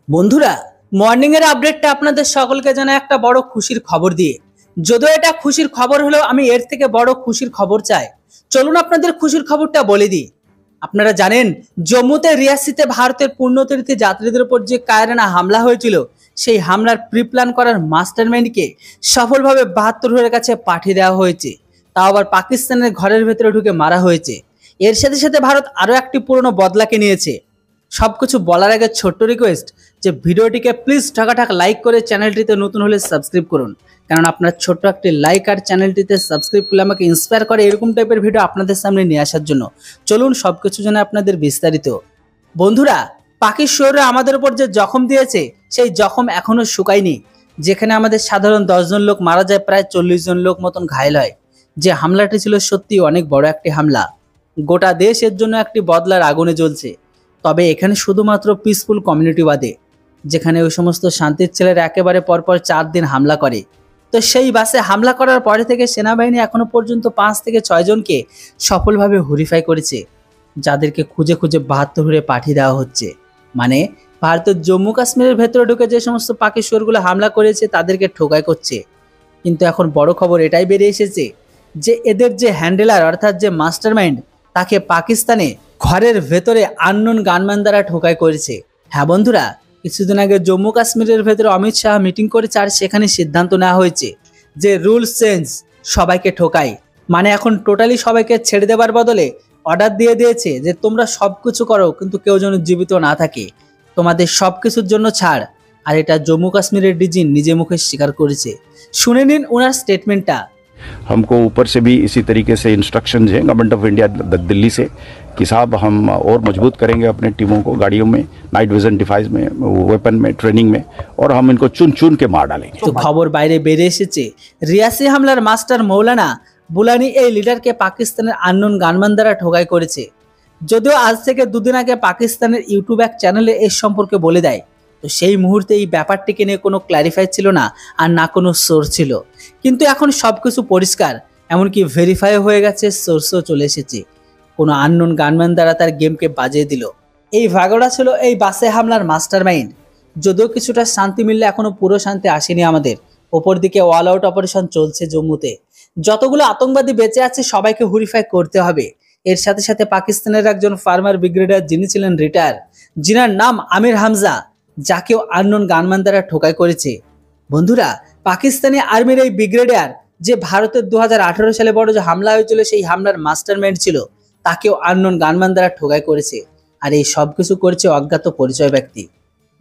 বন্ধুরা, মর্নিং এর আপডেটটা আপনাদের সকলকে জানাই একটা বড় খুশির খবর দিয়ে। যদিও এটা খুশির খবর হলেও আমি এর থেকে বড় খুশির খবর চাই। চলুন আপনাদের খুশির খবরটা বলে দিই। আপনারা জানেন, জম্মুতে রিয়াসিতে ভারতের পূর্ণতীর্থী যাত্রীদের উপর যে কায়রানা হামলা হয়েছিল, সেই হামলার প্রি প্ল্যান করার মাস্টারমাইন্ডকে সফলভাবে ৭২ কাছে পাঠিয়ে দেওয়া হয়েছে। তাও আবার পাকিস্তানের ঘরের ভেতরে ঢুকে মারা হয়েছে। এর সাথে সাথে ভারত আরও একটি পুরনো বদলাকে নিয়েছে। সবকিছু বলার আগে ছোট্ট রিকোয়েস্ট যে ভিডিওটিকে প্লিজ ঠাকাঠাক লাইক করে চ্যানেলটিতে নতুন হলে সাবস্ক্রাইব করুন, কারণ আপনার ছোট্ট একটি লাইক আর চ্যানেলটিতে সাবস্ক্রাইব করলে আমাকে ইন্সপায়ার করে এরকম টাইপের ভিডিও আপনাদের সামনে নিয়ে আসার জন্য। চলুন সবকিছু জানে আপনাদের বিস্তারিত। বন্ধুরা, পাকির শহরে আমাদের উপর যে জখম দিয়েছে সেই জখম এখনো শুকায়নি। যেখানে আমাদের সাধারণ 10 জন লোক মারা যায়, প্রায় 40 জন লোক মতন ঘায়েল হয়। যে হামলাটি ছিল সত্যি অনেক বড় একটি হামলা। গোটা দেশ এর জন্য একটি বদলার আগুনে জ্বলছে। তবে এখানে শুধুমাত্র পিসফুল কমিউনিটি বাদে, যেখানে ওই সমস্ত শান্তির ছেলেরা একেবারে পরপর 4 দিন হামলা করে। তো সেই বাসে হামলা করার পরে থেকে সেনাবাহিনী এখনো পর্যন্ত 5 থেকে 6 জনকে সফলভাবে হুরিফাই করেছে, যাদেরকে খুঁজে খুঁজে ৭২ পাঠিয়ে দেওয়া হচ্ছে। মানে ভারতের জম্মু কাশ্মীরের ভেতরে ঢুকে যে সমস্ত পাকি শহরগুলো হামলা করেছে তাদেরকে ঠোকাই করছে। কিন্তু এখন বড় খবর এটাই বেরিয়ে এসেছে যে এদের যে হ্যান্ডেলার অর্থাৎ যে মাস্টারমাইন্ড, তাকে পাকিস্তানে ঘরের ভেতরে আননোন গানম্যান দ্বারা ঠোকাই করেছে। হ্যাঁ বন্ধুরা, কিছুদিন আগে জম্মু কাশ্মীরের ভেতরে অমিত শাহ মিটিং করেছে, আর সেখানে সিদ্ধান্ত নেওয়া হয়েছে যে রুলস চেঞ্জ, সবাইকে ঠোকাই। মানে এখন টোটালি সবাইকে ছেড়ে দেবার বদলে অর্ডার দিয়ে দিয়েছে যে তোমরা সব কিছু করো, কিন্তু কেউ যেন জীবিত না থাকে, তোমাদের সব কিছুর জন্য ছাড়। আর এটা জম্মু কাশ্মীরের ডিজি নিজে মুখে স্বীকার করেছে। শুনে নিন ওনার স্টেটমেন্টটা। हमको ऊपर से भी इसी तरीके से इंस्ट्रक्शंस हैं गवर्नमेंट ऑफ इंडिया दिल्ली से कि साहब हम और मजबूत करेंगे अपने टीमों को, गाड़ियों में, नाइट विजन डिवाइस में, वेपन में, ट्रेनिंग में, और हम इनको चुन चुन के मार डालेंगे। তো খবর বাইরে বেরিয়ে এসেছে, রিয়াসি হামলার মাস্টার মৌলানা বুলানি এই লিডারকে পাকিস্তানের আননোন গানম্যান দ্বারা ঠোকাই করেছে। যদিও আজ থেকে দুদিন আগে পাকিস্তানের ইউটিউব এক চ্যানেলে এর সম্পর্কে বলে দেয়, তো সেই মুহূর্তে এই ব্যাপারটিকে নিয়ে কোনো ক্ল্যারিফাই ছিল না, আর না কোনো সোর্স ছিল। কিন্তু এখন সবকিছু পরিষ্কার, এমনকি ভেরিফাই হয়ে গেছে, সোর্সও চলে এসেছে। কোনো আননোন গানম্যান দ্বারা তার গেমকে বাজিয়ে দিল। এই ভাগড়া ছিল এই বাসে হামলার মাস্টারমাইন্ড। যদিও কিছুটা শান্তি মিললে এখনো পুরো শান্তি আসেনি আমাদের। ওপর দিকে অল আউট অপারেশন চলছে জম্মুতে। যতগুলো আতঙ্কবাদী বেঁচে আছে সবাইকে হুরিফাই করতে হবে। এর সাথে সাথে পাকিস্তানের একজন ফার্মার ব্রিগেডিয়ার, যিনি ছিলেন রিটায়ার, যিনার নাম আমির হামজা, যাকেও আননোন গানম্যান দ্বারা ঠোকাই করেছে। বন্ধুরা, পাকিস্তানি আর্মির এই ব্রিগেডিয়ার, যে ভারতের 2018 সালে বড় যে হামলা হয়েছিল সেই হামলার মাস্টারমাইন্ড ছিল, তাকেও আননোন গানম্যান দ্বারা ঠোকাই করেছে। আর এই সব কিছু করেছে অজ্ঞাত পরিচয় ব্যক্তি।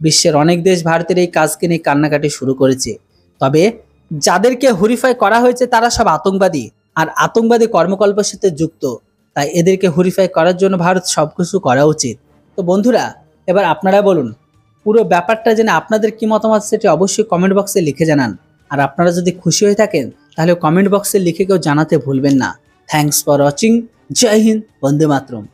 বিশ্বের অনেক দেশ ভারতের এই কাজকে নিয়ে কান্নাকাটি শুরু করেছে। তবে যাদেরকে হুরিফাই করা হয়েছে তারা সব আতঙ্কবাদী, আর আতঙ্কবাদী কর্মকল্পের সাথে যুক্ত। তাই এদেরকে হুরিফাই করার জন্য ভারত সবকিছু করা উচিত। তো বন্ধুরা, এবার আপনারা বলুন, পুরো ব্যাপারটা জেনে আপনাদের কি মতামত সেটি অবশ্যই কমেন্ট বক্সে লিখে জানান। আর আপনারা যদি খুশি হয়ে থাকেন তাহলে কমেন্ট বক্সে লিখে কেউ জানাতে ভুলবেন না। Thanks for watching. জয় হিন্দ, বন্দে মাতরম।